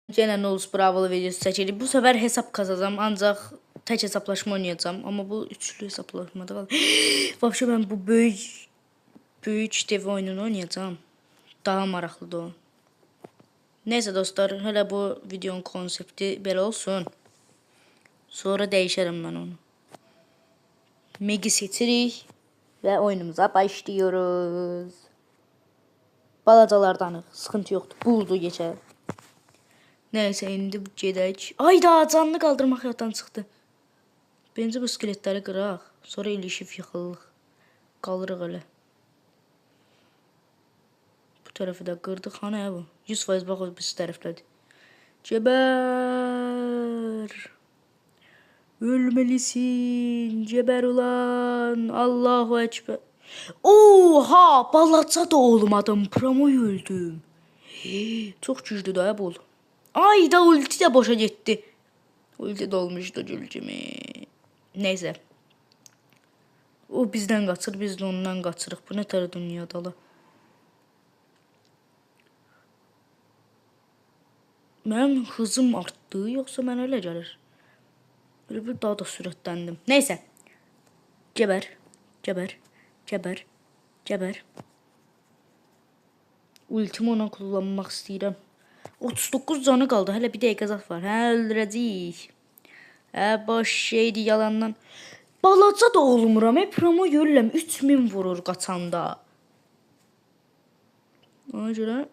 Yenə Nolus Bravolu videosu çəkirik. Bu səfər hesab kazacağım. Ancaq tək hesablaşma oynayacağım. Amma bu üçlü hesablaşmada qalır. Vəbşə mən bu böyük dev oyununu oynayacağım. Daha maraqlıdır o. Neyse dostlar, hələ bu videonun konsepti belə olsun. Sonra dəyişərəm mən onu. Megi seçirik və oyunumuza başlıyoruz. Balacalardanıq, sıxıntı yoxdur. Buldu geçər. Neyse indi gedək. Ayda canlı qaldırmaq yaddan çıxdı. Bence bu skeletləri qıraq. Sonra ilişib yıxılıq. Qalırıq elə. Bu tərəfi də qırdıq. Hani bu? 100% bax o biz tərəflədir. Cəbər. Ölmelisin. Cəbər ulan. Allahu Ekber. Oha! Balaca da olmadım. Promoy öldüm. Çox güclü də bu. Ayda ulti de boşa gitti. Ulti dolmuşdu gülcümü. Neyse. O bizden qaçır, biz de ondan qaçırıq. Bu ne tər dünyadalı. Mənim hızım artdı, yoxsa mən elə gəlir? Böyle bir daha da sürətləndim. Neyse. Cəbər, cəbər, cəbər, cəbər. Ultimi ona kullanmaq istəyirəm. 39 canı kaldı. Hele bir dəqiqə zat var. Hə, öldürəcəyik. Hə, boş şeydi yalandan. Balaca da olmuram. Promo görürəm. 3000 vurur qaçanda. Ona görə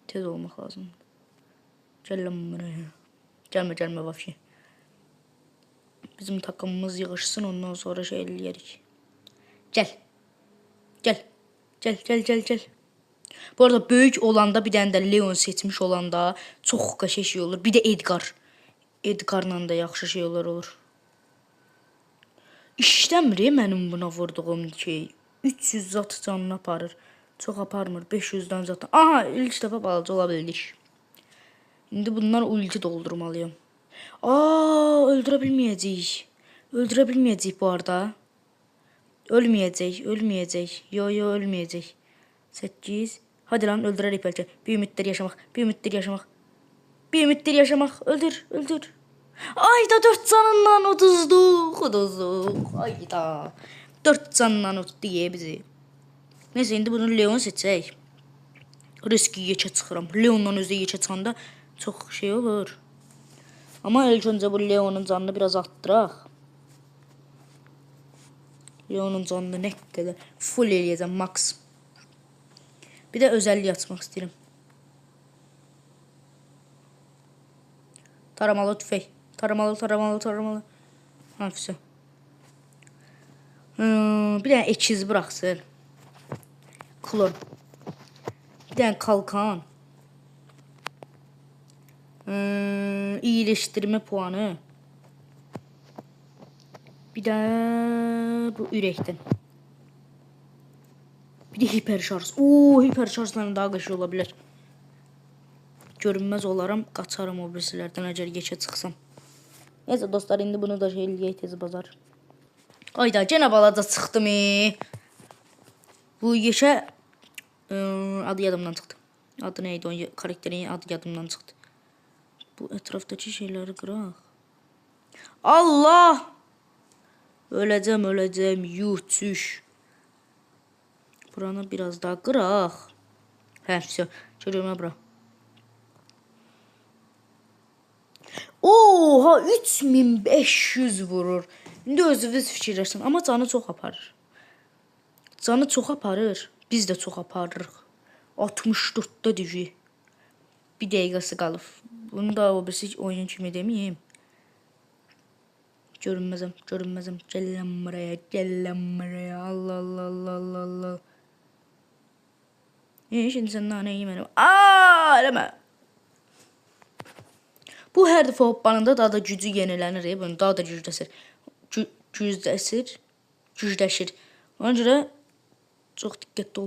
tez olmaq lazım. Gələm buraya. Gəlmə vəfşi. Bizim takımımız yığışsın, ondan sonra şey eləyərik. Gəl. Gəl. Gəl, gəl, gəl, gəl. Bu arada büyük olanda bir tane de Leon seçmiş olanda çok qəşəng şey olur. Bir de Edgar. Edgar'la da yaxşı şeyler olur. İşləmir mənim buna vurduğum şey. 300 zat canını aparır. Çox aparmır. 500'dan zaten. Aha, ilk dəfə balaca ola bildik. İndi bunlar ulti doldurmalıyım. Aa, öldürə bilməyəcəyik. Öldürə bilməyəcəyik bu arada. Ölməyəcək. Yo, ölməyəcək. 8. Hadi lan öldürerek belki. Bir ümittir yaşamak. Bir ümittir yaşamak. Öldür. Ayda 4 canından uduzduk. Ayda. 4 canından uddu diye bizi. Neyse indi bunu Leon seçək. Riski yekə çıxıram. Leon'dan özü yekə çıxanda çok şey olur. Ama ilk önce bu Leon'un canını biraz arttıraq. Leon'un canını ne kadar full eləyəcəm max. Bir de özelliği açmak istedim. Taramalı tüfek. Taramalı. Hafifse. Bir tane ekiz bıraksın. Klon. Bir tane kalkan. İyileştirme puanı. Bir de bu ürekten. Bir de hiper şarj. Oo, hiper şarjların daha qəşəng ola bilər. Görünməz olaram, qaçarım o birisilərdən əgər geçə çıxsam. Neyse dostlar, indi bunu da şey eləyək tezi bazar. Ayda gene balaca çıxdım. Bu yeşə adı yadımdan çıxdı. Adı neydi o karakterin adı yadımdan çıxdı. Bu ətrafdakı şeyləri qıraq. Allah! Öləcəm. Yuh, çüş. Buranı biraz daha qıraq. Hə, все. Çörümə bura. Oha, 3500 vurur. İndi özünüz fikirləşin. Amma canı çox aparır. Biz də çox aparırıq. 64'da düşü. Bir dəqiqəsi qalıb. Bunu da o birisi oyun kimi deməyim. Görünməzəm. Gələm buraya. Allah. Şimdi sen nane yemedim. Eləmə. Bu hər dəfə hoppanında daha da gücü yenilənir. Bunu daha da gücləşir. Ona görə çox diqqətli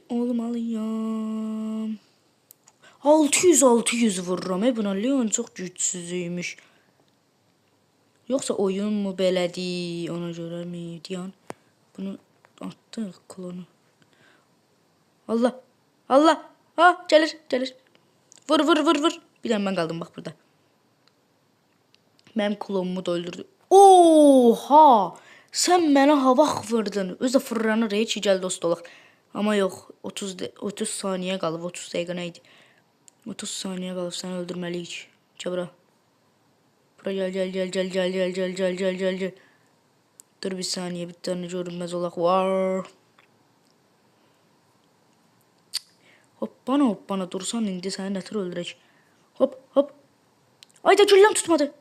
olmalıyam. 600 vururam. Buna Leon çox gücsüzüymüş. Yoxsa oyun mu belədir? Ona görə mi deyən? Bunu atdıq klonu. Allah. Ha gelir gelir. Vur vur vur vur. Bir tane ben kaldım bak burada. Benim klonumu da öldürdü. Oha! Sen mənə hava vurdun. Özü fırlanır heç gəl dost olaq. Amma yox. 30 saniyə qalıb. 30 dəqiqə nə idi? 30 saniyə qalıb səni öldürməliyik. Gəl bura. Bura gel. Dur bir saniye bir tane görünmez olaq var. Hoppana dursan indi səni nətər öldürək. Hop. Ayda gülləm tutmadı.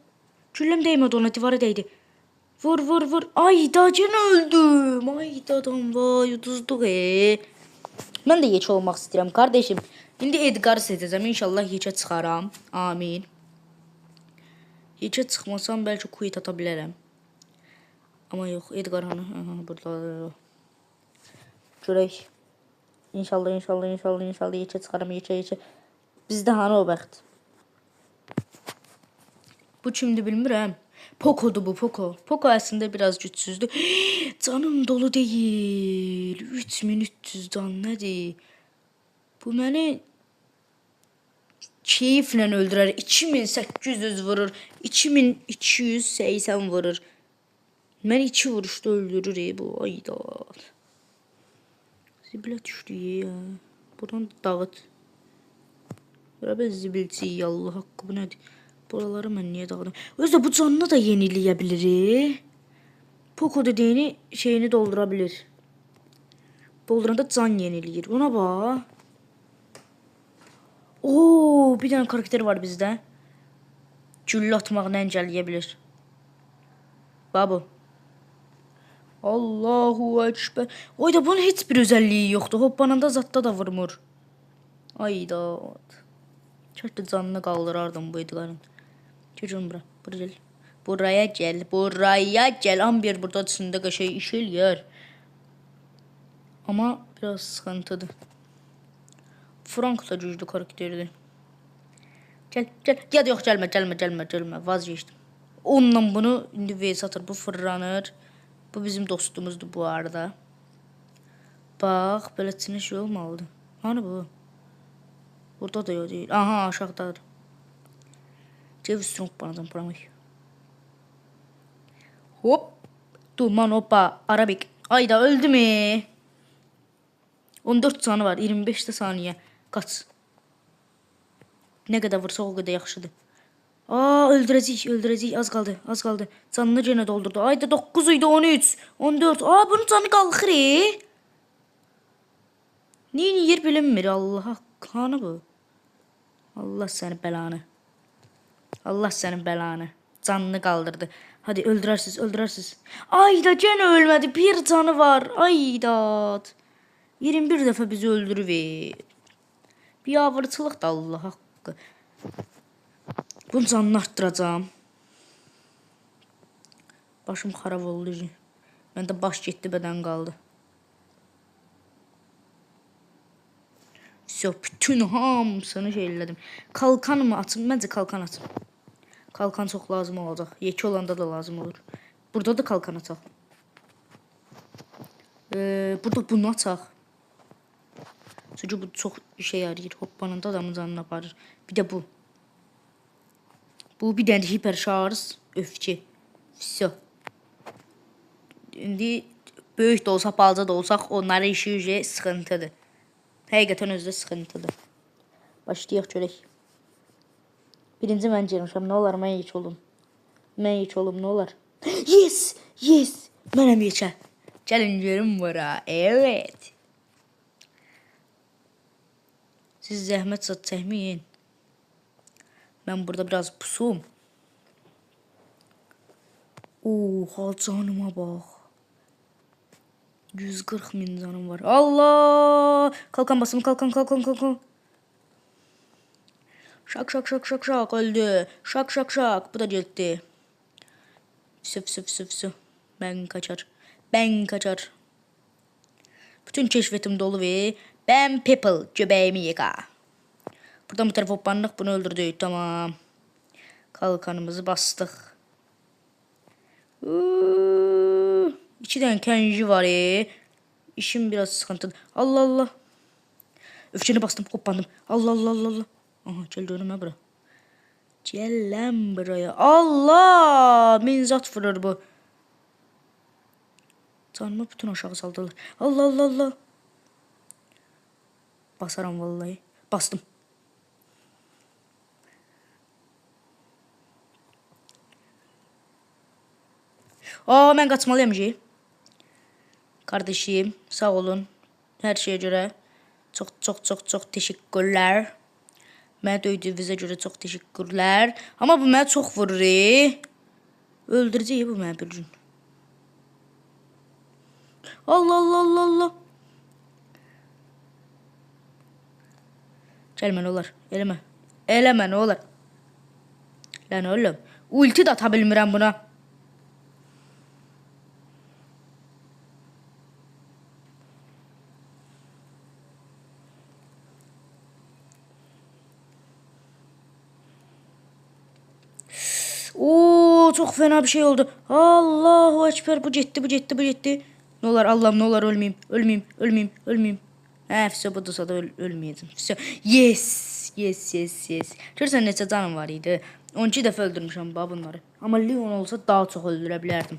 Gülləm değmedi ona divara değdi. Vur. Ayda gene öldüm. Ayda adam vay uduzduq Mən də yeç olmaq istəyirəm kardeşim. İndi Edgar'ı seçəcəm. İnşallah yeçə çıxaram. Amin. Yeçə çıxmasam bəlkə quit ata bilərəm. Ama yox Edgar hanı? Burada. Görək. İnşallah yeçə çıxaram. Yeçə. Bizdə hanı o bəxt? Bu kimdi bilmirəm. Poco'du bu Poco. Poco aslında biraz güçsüzdü. Canım dolu değil. 3300 can nədir? Bu məni keyiflə öldürər. 2800 vurur. 2280 vurur. Mən 2 vuruşda öldürür bu. Ayda. Zibilə düşdü ya. Buradan dağıt. Bura zibilçi Allah haqqı bu nədir? Buraları mən niyə dağıdım? Özdə bu canını da yeniləyə bilir. Poco dediğini şeyini doldura bilir. Dolduranda can yeniləyir. Buna bax. Oo, bir tane karakter var bizdə. Güllə atmaqla engelləyə bilir. Babu. Allahu Ekber. Oyda bunun heç bir özelliği yoktu. Hoppananda zatta da vurmur. Ayda. Çəkdə canını qaldırardım bu Edgar'ın. Çocuğum bura. Buraya gel. Amber burada içində şey iş eləyər. Ama biraz sıkıntıdır. Frank da güclü karakterdir. Gel. Ya da yox gəlmə. Vazgeçtim. Onunla bunu indi vs atır. Bu fırlanır. Bu bizim dostumuzdur bu arada. Bax, beləcə şey olmalıdır. Hani bu? Burada da yok değil. Aha aşağıdadır. Ceviz strong banadan pramay. Hop. Duman hoppa. Arabik. Ayda öldü mü? 14 canı var. 25 saniye. Kaç. Ne kadar vursa o kadar yaxşıdır. Öldürəcək. Az qaldı. Canını yenə doldurdu. Ayda 9 idi 13. 14. Bunun canı qalxır. Niyə yer bilinmir Allah haqqı bu? Allah sənin belanı. Canını kaldırdı. Hadi öldürərsiniz. Ayda gene ölmedi. Bir canı var. Ayda. 21 defa bizi öldürüv. Bir avırçılıq da Allah haqqı. Bunun canını arttıracağım. Başım xarab oldu. Məndə baş getdi, bədən qaldı. Bütün hamısını şeylədim. Kalkan mı atım? Məncə kalkan atım. Kalkan çox lazım olacaq. Yekə olanda da lazım olur. Burada da kalkan ataq. Burada bunu ataq. Çünki bu çox işe yarayır. Hoppanında adamın canını aparır. Bir də bu. Bu bir dənə hiper şarj öfke. Vəsə. İndi böyük də olsa, balaca da olsaq onların işi sıxıntıdır. Həqiqətən özü də sıxıntıdır. Başlayaq görək. Birinci mən gəlmişəm. Nə olar mən yek olum. Nə olar? Yes. Mənəm yekə. Gəlin görüm bura. Evet. Siz zəhmət zat çəkməyin. Ben burada biraz pusum. Oha canıma bak. 140 bin canım var. Allah! Kalkan basın kalkan. Şak öldü. Şak. Bu da gitti. Süf. Ben kaçar. Bütün keşfetim dolu ve ben people göbeğimi yıka. Buradan bu tarafa hoppandık, bunu öldürdük. Tamam. Kalkanımızı bastık. 2 tane kenji var. İşim biraz sıkıntılı. Allah. Öfkəni bastım, hoppandım. Allah Allah Allah Allah. Aha, gel görünmə bura. Gel lan buraya. Allah! Minzat vurur bu. Canımı bütün aşağı saldılar. Allah Allah Allah. Basaram vallahi. Bastım. Aa, mən qaçmalıyam ki. Kardeşim, sağ olun. Her şeye göre çok teşekkürler. Mənə döydüyünüzə görə çox teşekkürlər. Amma bu mənə çox vurur. Öldürəcək bu mənə bir gün. Allah Allah Allah Allah. Gəlmə nə olar? Eləmə. Eləmə nə olar? Lan oğlum. Ulti də ata bilmirəm buna. Oo, çok fena bir şey oldu. Allahu Ekber, bu gitti. Ne olur Allah'ım, ne olur ölmeyeyim. Fisa bu da ölmeyeceğim. Fisa. Yes. Görürsən neçə canım var idi. 12 dəfə öldürmüşəm bunları. Amma Leon olsa daha çox öldürə bilərdim.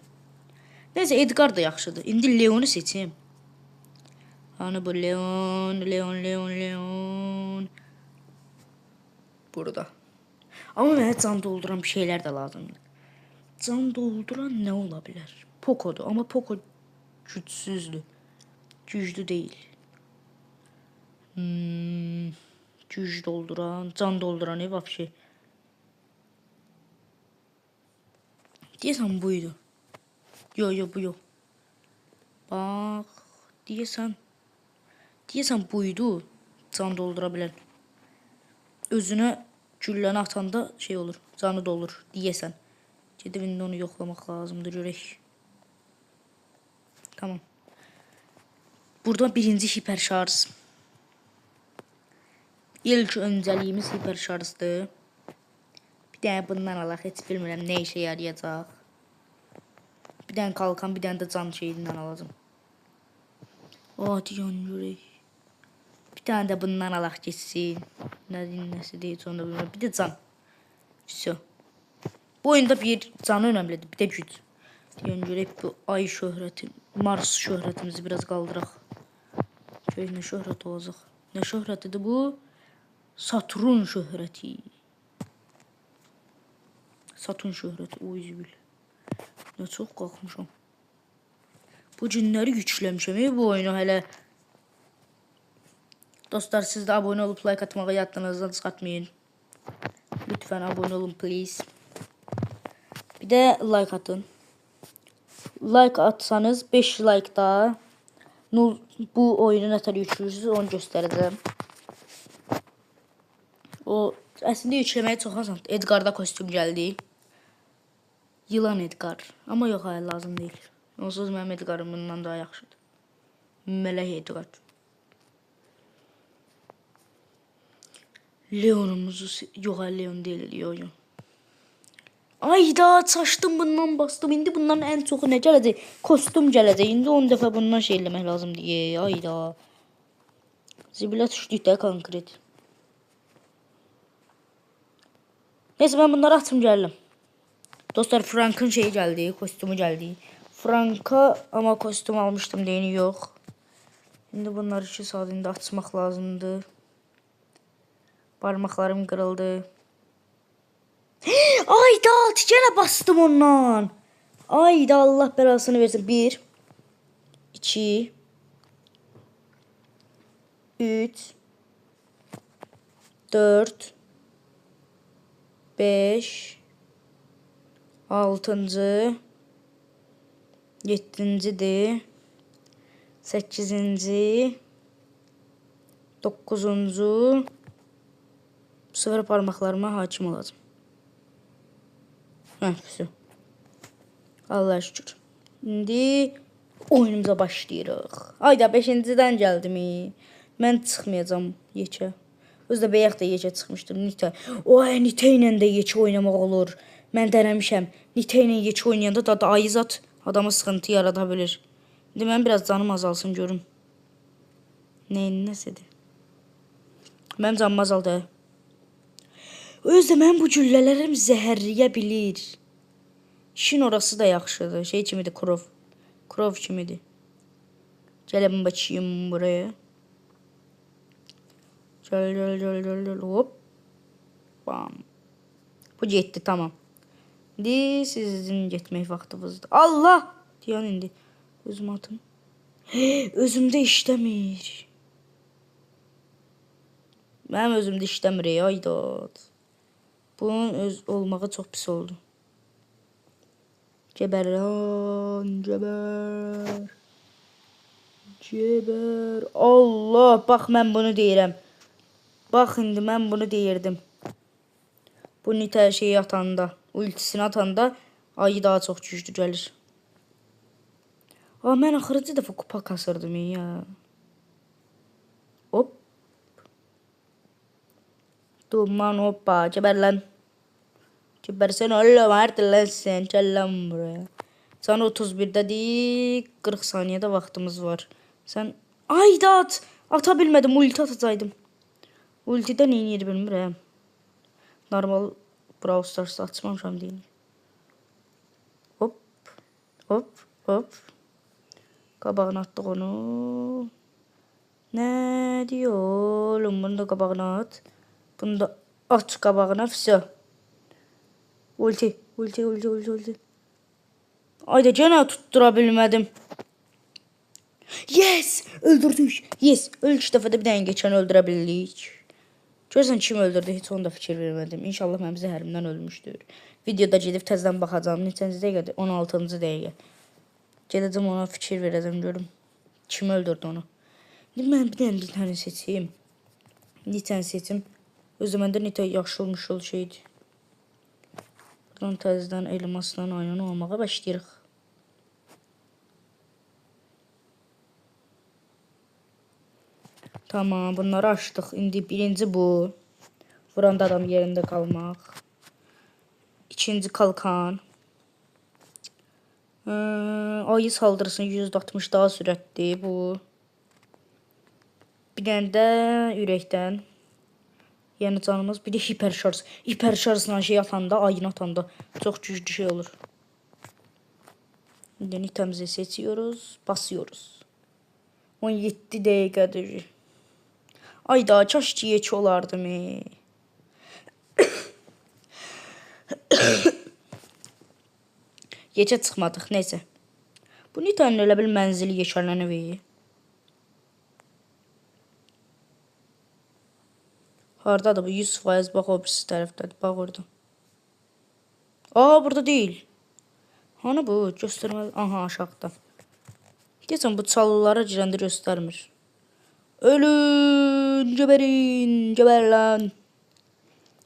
Neyse, Edgar da yaxşıdır. İndi Leon'u seçeyim. Hani bu Leon. Burada. Ama mənə can dolduran bir şeyler de lazımdır. Can dolduran ne olabilir? Poco'dur ama Poco güçsüzdür. Güçlü değil. Güç dolduran, can dolduran ev vapşi. Diyesen buydu. Yo bu yok. Bak, diyesen buydu. Can doldurabilen. Özüne gülləni atanda şey olur, canı dolur diyesen. Gedib indi onu yoxlamaq lazımdır, görək. Tamam. Burada birinci hiper şarj. İlk öncəliyimiz hiper şarjdır. Bir dənə bundan alaq, heç bilmirəm nə işə yarayacaq. Bir dənə kalkan, bir dənə də can şeyindən alacağım. Hadi yan görək. Bir tane de bundan alaq geçsin. Nəsə deyil, sonra bilmirəm. Bir də can. Все. Bu oyunda bir canı önemlidir, bir de güc. Deyən görək bu ay şöhrəti, Mars şöhrətimizi biraz qaldıraq. Görək nə şöhrət olacaq. Nə şöhrətidir bu? Saturn şöhrəti. Saturn şöhrəti, o üzgül. Nə çox qalxmışam. Bu cinləri güçləmişəm bu oyunu hələ. Dostlar, siz de abone olup like atmağı yadınızdan çıxartmayın. Lütfen abone olun please. Bir de like atın. Like atsanız 5 like daha bu oyunu nə tər yüklürsünüz onu göstərəcəm. O əslində yükləməyə çox asan. Edgar'da kostyum gəldi. Yılan Edgar. Amma yox, hayır lazım deyil. Onsuz mənim Edgar'ım bundan daha yaxşıdır. Mələk Edgar. Leon'umuzu yok, Leon değil, yok. Ayda çaşdım, bundan bastım. İndi bundan en çok ne gələcək? Kostüm gələcək. İndi 10 dəfə bundan şey eləmək lazım diye. Ayda. Zibilə düşdükdə konkret. Neyse, ben bunları açım gəldim. Dostlar, Frank'ın şeyi geldi, kostümü geldi. Frank'a ama kostüm almıştım deyini yok. Şimdi bunları 2 saat indi açmaq lazımdır. Parmaklarım kırıldı. Ayda gene bastım ondan. Ayda Allah belasını versin. 1 2 3 4 5 6. 7. 8. 9. Bu sefer parmaklarıma hakim olacağım. Все. Allah şükür. Şimdi oyunumuza başlayırıq. Ayda 5-dən gəldim. Mən çıxmayacağam yekə. Özdə bəyək də yekə çıxmışdım. Nitə. Nitə ilə də yekə oynamaq olur. Mən denəmişəm. Nitə ilə yekə oynayanda da ayızat adama sıxıntı yarada bilir. İndi mən biraz canım azalsın görüm. Nəyin nəsədir? Mənim canım azaldı. Özdə mən bu güllələrim zəhərləyə bilir. İşin orası da yaxşıdır. Şey kimidir, krov. Krov kimidir. Gəlin bakayım buraya. Gel. Hop. Bam. Bu getdi, tamam. İndi sizin getmək vaxtınızdır. Allah! Diyan indi. Özüm atım. Özümdə işləmir. Mənim özümdə işləmir, aydat. Bunun öz olmağı çox pis oldu. Geber lan, geber. Geber. Allah, bax mən bunu deyirəm. Bax indi mən bunu deyirdim. Bu nitə şeyi atanda, ultisini atanda ayı daha çox güclü gəlir. Mən axırıncı dəfə kupa kasırdım ya. Hop. Duman hoppa, geber lan. Gebersen oğlum artık lan sen, gel lan buraya. Sana 31'de değil 40 saniyede vaktimiz var. Sen aydat atabilmedim, ulti atacaydım. Ultiden iyi yeri bilmirəm. Normal Brawl Stars açmamışam değil. Hop hop hop. Qabağına attık onu. Ne diyor oğlum, bunu da qabağına at. Bunu da at qabağına, fısa. Ulti. Ayda gene tuttura bilmedim. Yes! Öldürdük. Yes! İlk dəfədə bir dənə geçən öldürə bildik. Görsən kim öldürdü, heç onda fikir vermədim. İnşallah mənim zəhərimdən ölmüşdür. Videoda gedib təzədən baxacağım. Neçənci dəqiqədir? 16-cı dəqiqə. Gedəcəm ona fikir verəcəm, görüm. Kim öldürdü onu? İndi mən bir dənə seçeyim. Neçəni seçim. Özü məndə netə yaxşı olmuş şeydir. Buradan təzədən elmasla aynen olmağa başlayırıq. Tamam, bunları açdıq. İndi birinci bu. Vuranda adam yerində qalmaq. İkinci kalkan. Ayı saldırısını %60 daha sürətli bu. Bir dənə də ürəkdən. Yəni canımız, bir də hiperşarj. Hiperşarjla şey atanda, ayını atanda çox güclü şey olur. İndi nitəmizi seçiyoruz, basıyoruz. 17 dəqiqədir. Ayda kaş ki yeç olardım. Yeçə çıxmadıq, neysə. Bu nitənin elə bil mənzili yeşərlənir. Hardadır bu? 100%, bax o birisi tərəfdədir. Bax orada. Burada deyil. Hani bu? Göstərmə. Aha, aşağıda. Deyəsən bu çalılara girəndə göstərmir. Ölün, geberin, geber lan.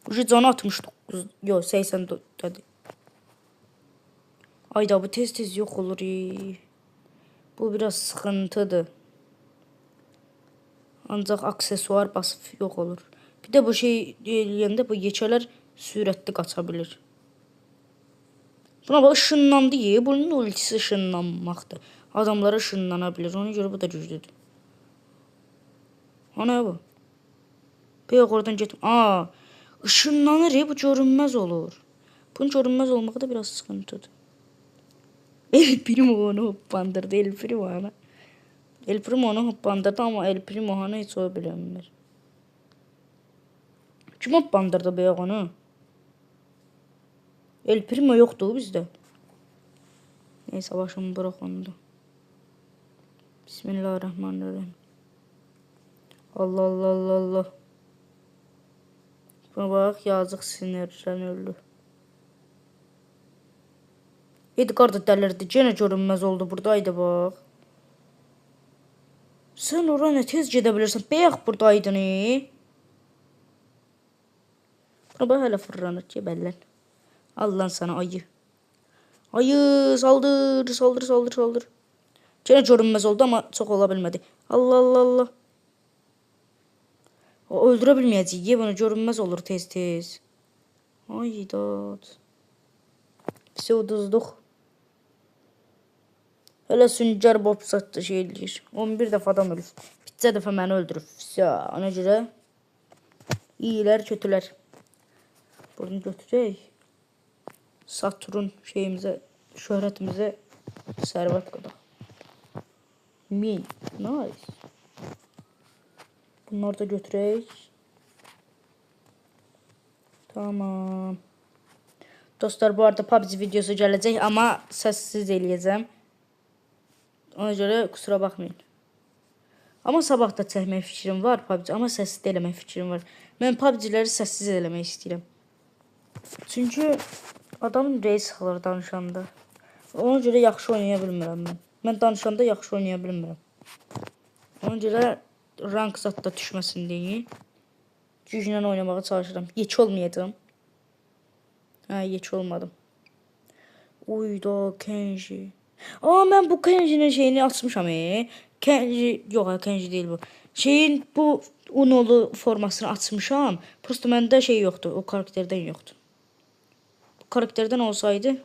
Ucu canı 69. Yok 84'dədir. Ayda bu tez yok olur. Bu biraz sıkıntıdır. Ancaq aksesuar basıp yok olur. Bir de bu şey deyəndə bu yeçələr sürətli qaça bilir. Buna bak, ışınlandı ye. Bunun ultisi ışınlanmaqdır. Adamlara ışınlana bilir. Ona göre bu da güclüdür. Ana bu. Bir oradan get. Işınlanır bu görünmez olur. Bunun görünmez olmağı da biraz sıkıntıdır. El Primo onu hoppandırdı. El Primo onu hoppandırdı ama El Primo onu hiç o bilinmir. Kim hoppandırdı be onu? El Primo yoktu bizde. Neyse başımı bırak onu da. Bismillahirrahmanirrahim. Allah. Buna bak, yazık, sinirden öldü. Edgar da delirdi. Gene görünmez oldu buradaydı bak. Sen oraya ne tez gidebilirsin? Beyək buradaydın. Buna bak, hala fırlanır ki bəllər. Allah sana ayı. Ayı saldır. Gene görünmez oldu ama çok olabilmedi. Allah. O öldürebilmeyəcək. Bunu görünmez olur tez. Aydat. Pisi uduzduq. Hələ süngər bob satdı şey eləyir. 11 dəfə adam ölüb. Bitcə dəfə məni öldürüb. Ona görə İyiler, kötüler. Bunu götürək. Saturn şeyimizə, şöhrətimizə sərvət qadaq. Nice. Bunları da götürək. Tamam. Dostlar, bu arada PUBG videosu gələcək, amma səssiz eləyəcəm. Ona görə kusura baxmayın. Amma sabah da çəkmək fikrim var PUBG, amma səssiz eləmək fikrim var. Mən PUBG-ləri səssiz eləmək istəyirəm. Çünki adamın reis sıxılır danışanda. Ona görə yaxşı oynaya bilmirəm mən. Mən danışanda yaxşı oynaya bilmirəm. Ona görə rank zatda düşməsin deyə güclə oynamağa çalışıram. Yeç olmayacağım. Hə, yeç olmadım. Uyda Kenji. Aa, mən bu Kenji'nin şeyini açmışam. Kenji, yox, Kenji deyil bu. Şeyin bu Unolu formasını açmışam. Prosta məndə şey yoxdur, o karakterdən yoxdur. Bu karakterdən olsaydı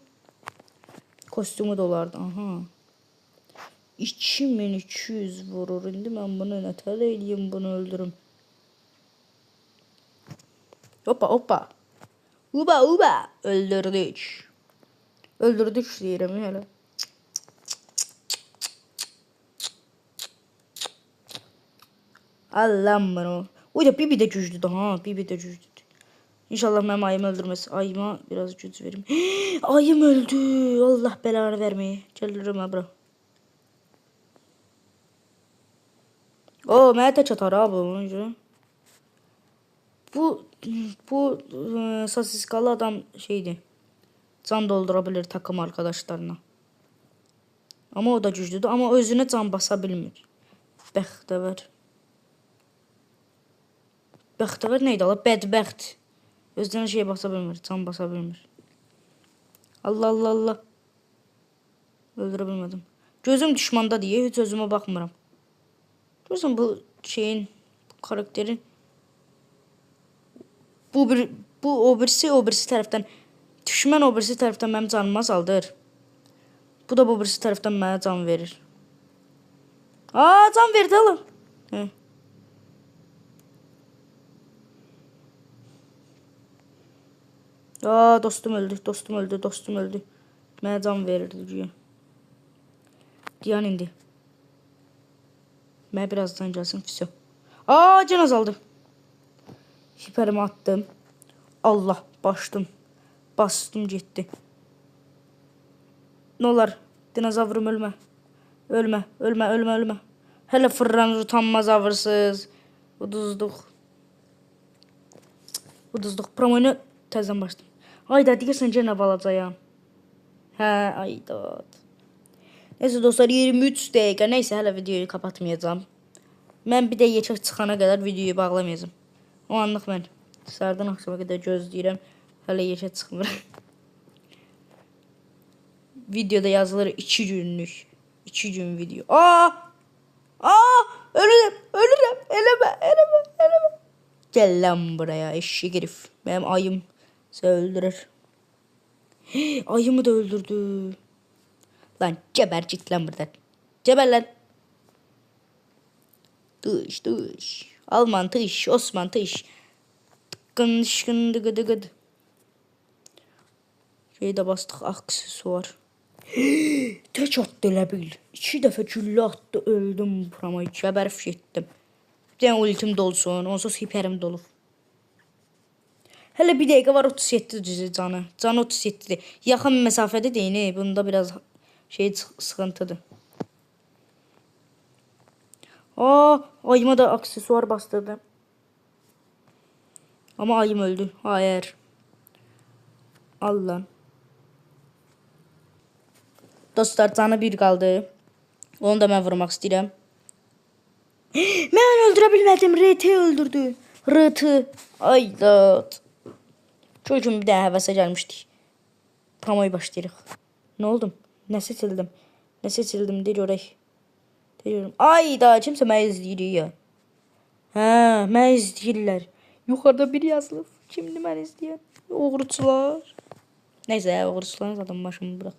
kostümü də olardı. Aha. 2200 vurur. İndi mən bunu nətər eləyim, bunu öldürüm. Hoppa hoppa. Uba uba. Öldürdük. Öldürdük deyirəm hələ. Allah'ım bunu. Uy da Bibi de güçlüdür ha. Bibi de güçlüdür. İnşallah mənim ayımı öldürməz. Ayıma biraz güc verim. Ayım öldü. Allah belanı vermeye. Gəlirim ha bura. O mənə tək atar ha bu. Bu sosiskalı adam şeydi. Can doldurabilir takım arkadaşlarına. Ama o da güçlüdür. Ama özüne can basa bilmir. Bəxtəvər. Bəxtəvər neydi ala? Bədbəxt. Özünə şey basa bilmir. Can basa bilmir. Allah Allah Allah. Öldürə bilmədim. Gözüm düşmanda diye hiç özüme bakmıram. Gözüm bu şeyin, bu karakterin o birisi tərəfdən düşmən o birisi tərəfdən mənim canımı azaldır. Bu da bu birisi tərəfdən mənə can verir. Aa, can verdi oğlum. Hə. Aa, dostum öldü. Mənə can verirdi güya. Diyan indi. Mənə birazdan gəlsin füsyo. Aa, can azaldı. Hiperimi attım. Allah, bastım getdi. Ne olar? Dinozavrum ölmə. Ölmə. Hələ fırlanır utanmaz avırsız. Uduzduq. Promoyunu təzdən başladım. Ayda deyirsən yenə balacayam. Hə, ayda. Neyse dostlar, 23 dəqiqə. Neyse, hələ videoyu kapatmayacağım. Mən bir də yekək çıxana qədər videoyu bağlamayacağım. O anlıq mən səhərdən axşama qədər gözləyirəm. Hələ yekək çıxmır. Videoda yazılır 2 günlük. 2 gün video. Ölürüm. Eləmə. Gəl lan buraya eşşi herif. Benim ayım seni öldürür. Ayımı da öldürdü. Lan geber git lan buradan. Geber lan. Dış. Alman tış. Osman tış. Tıkkın dıgıdı. Şeyde bastık aksesuar. Tek attı elə bil. 2 dəfə güllə attı, öldüm burama. Gəbərif getdim. Bir dənə ultim dolsun, onsuz hiperim dolub. Hələ bir dəqiqə var, 37 düzü canı. Canı 37'dir. Yaxın məsafədə deyini. Bunda biraz şey sıkıntıdır. Ayıma da aksesuar bastırdı. Ama ayım öldü. Hayır. Allah. Dostlar, canı bir qaldı. Onu da mən vurmaq istəyirəm. Mən öldürə bilmədim. RT öldürdü. RT. Aydat. Çocuğum bir daha həvəsə gəlmişdik. Promoyu başlayırıq. Ne oldum? Ne seçildim? De görək. Ayda, kimsə məni izləyir ya. Hə, məni izləyirlər. Yuxarıda bir yazılıb. Kimdir məni izləyən? Oğruçular. Neyse, oğruçuların zaten başımı bırak.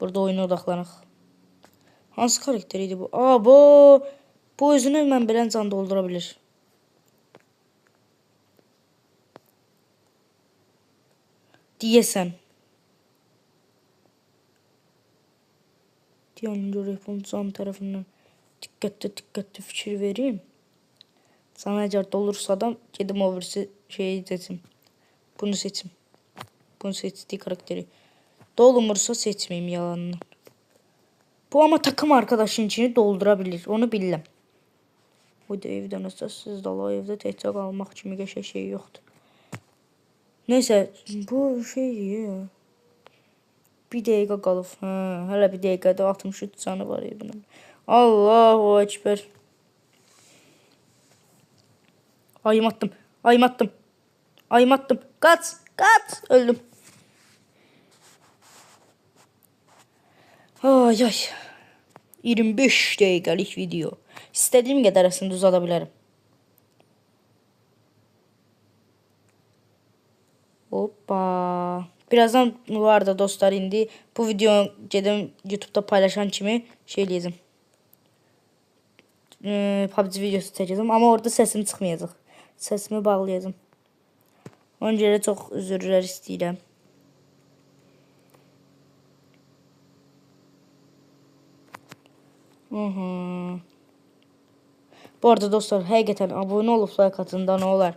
Burada oyuna odaqlanaq. Hansı karakteriydi bu? Bu özünü mən bilən can doldura bilir. Deyəsən. Deyənin görək bunu can tərəfindən diqqətli fikir vereyim. Sana əgər dolursa da gedim o birisi şeyi seçim. Bunu seçim. Bunu seçtiği karakteri. Dolmursa seçmeyeyim yalanını. Bu ama takım arkadaşın içini doldurabilir. Onu bilirəm. Bu da evdən əsassız dala evdə təkcə qalmaq kimi qəşəng şey yoxdur. Neyse bu şey ya. Bir dəqiqə qalıb. Hə, hələ bir dəqiqədə 63 canı var ya bunun. Allahu Ekber. Ayım attım. Ayım attım. Ayım attım. Kaç. Kaç. Öldüm. Ay ay. 25 dəqiqəlik video. İstədiyim qədər əslində uzada bilərəm. Hoppa. Birazdan var da dostlar indi bu videonu gedim YouTube'da paylaşan kimi şey eləyəcəm. PUBG videosu çəkəcəm amma orada səsim çıxmayacaq. Səsimi bağlayacağım. Ona görə çox üzrlər istəyirəm. Bu arada dostlar həqiqətən abunə olub like atın da nə olar.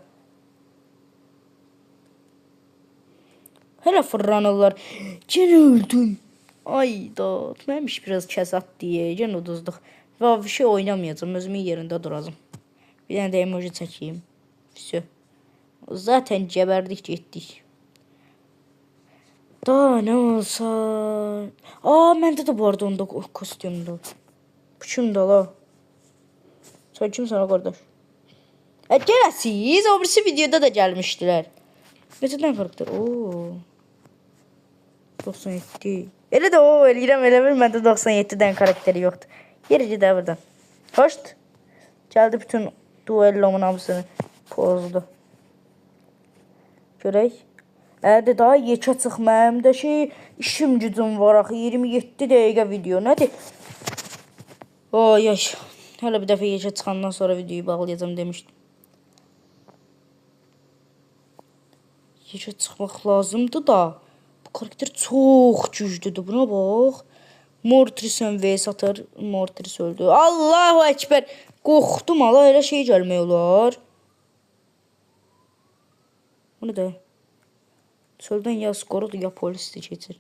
Hələ fırlanırlar. Gene öldüm. Ayda. Mənmiş biraz kəsat diye. Gene uduzduq. Və bir şey oynamayacağım. Özümün yerində duracağım. Bir dənə də emoji çəkeyim. Все. Zaten geberdik getdik. Daha ne olsa. Aa məndə də bu arada onda kostyumdu. Bu kimdir la? Sen kimsən qardaş? Gələsiz. O birisi videoda da gəlmişdilər. Necədən farkdır? Oo. 97. Elə də o eləyirəm elə bir məndə 97-dən karakteri yoxdur. Yeri gedə buradan. Hoşt. Gəldi bütün duellomun hamısını pozdu. Görək. Ədə daha yekə çıx mənim də şey işim gücüm var axı 27 dəqiqə video nədir? Ay ay. Hələ bir dəfə yekə çıxandan sonra videoyu bağlayacağım demişdim. Yekə çıxmaq lazımdı da. Bu karakter çok güçlüdür. Buna bax. Mortris'en vs atar. Mortris öldü. Allahu Ekber. Qorxdum ala elə şey gəlmək olar. Bu ne de? Çöldən ya skorudu ya polisdir keçir.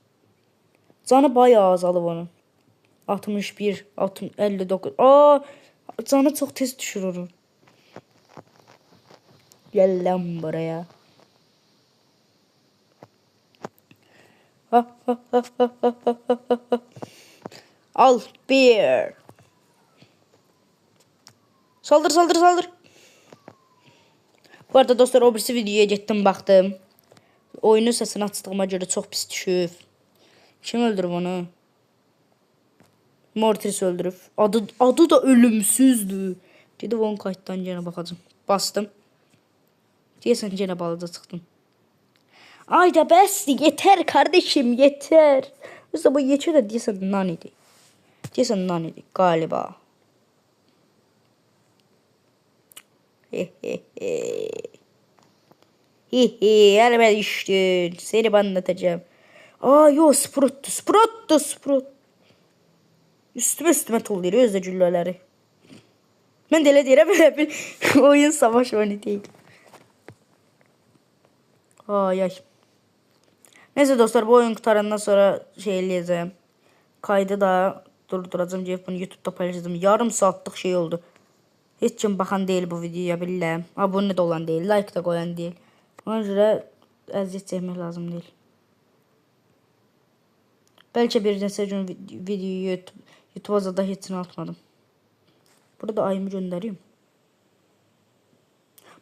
Canı bayağı azalıb onun. 61, 59. Aa, canı çok tez düşür onun. Gel lan buraya. Al bir. Saldır saldır saldır. Bu arada dostlar o birisi videoya getdim baxdım. Oyunun səsini açdığıma görə çox pis düşüb. Kim öldürüb onu? Mortis öldürüb. Adı da ölümsüzdür. Gedib onun kayıtdan yenə baxacağım. Bastım. Deyəsən yenə balaca çıxdım. Ay da bəsdir, yeter kardeşim, yeter. Özdə bu yekə də deyəsən nan idi. Deyəsən nan idi galiba. Elime düştün. Seni anlatacağım. Aa yo Sprout'tu. Sprout. Üstüme tulluyor özde cülleleri. Ben de elə deyirəm böyle bir oyun savaş oyunu değil. Ay ay. Neyse dostlar bu oyun qutarandan sonra şey eləyəcəm. Kaydı da durduracağım deyib bunu YouTube'da paylaşacağım. Yarım saatlıq şey oldu. Heç kim baxan deyil bu videoya bilirəm. Abunə də olan deyil, like da qoyan deyil. Ona görə əziyyət çəkmək lazım deyil. Bəlkə bir neçə gün videoyu YouTube'a zada heç nə atmadım. Burada ayımı göndəreyim.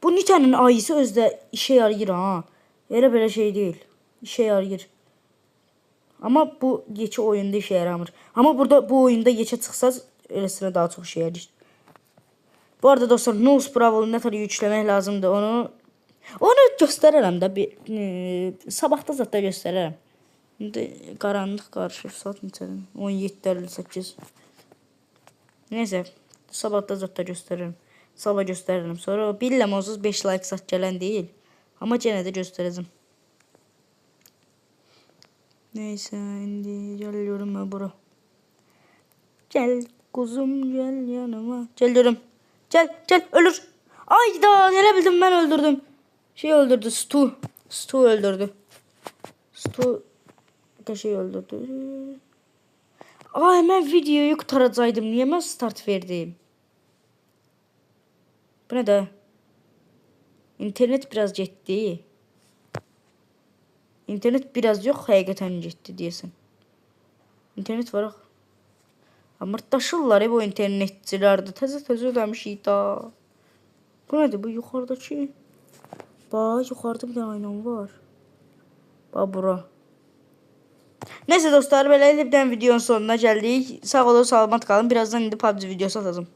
Bu Nita'nın ayısı özdə işe yarayır ha. Elə belə şey deyil. İşe yarayır. Ama bu yekə oyunda işe yaramır. Ama burada bu oyunda yekə çıxsaz eləsinə daha çox işe yarayır. Bu arada dostlar Nose Bravo'yu ne kadar yükləmək lazımdır onu göstərərəm də bir sabahda zətdə göstərərəm. İndi qaranlıq qarışır saat neçədir? 17:58. Neyse sabahda zətdə göstərərəm. Sabah göstərərəm. Sonra bilirəm onsuz 5 like sat gələn deyil. Amma yenə də göstərəcəm. Neyse indi geliyorum ben bura. Gel kuzum gel yanıma. Geliyorum. Gel ölür. Ay da gelebildim ben öldürdüm. Şey öldürdü Stu. Stu öldürdü. Stu şey öldürdü. Aa hemen videoyu kurtaracaydım. Niye ben start verdim? Bu ne de? İnternet biraz ciddi. İnternet biraz yok hakikaten ciddi diyesin. İnternet var. Amırtdaşırlar bu internetçilerde. Təzə ödemiş da. Bu nedir bu yukarıdaki? Bak yukarıda bir tane aynam var. Bak bura. Neyse dostlar, belə bir videonun sonuna gəldik. Sağ olun, salamat qalın. Birazdan indi PUBG videosu atacağım.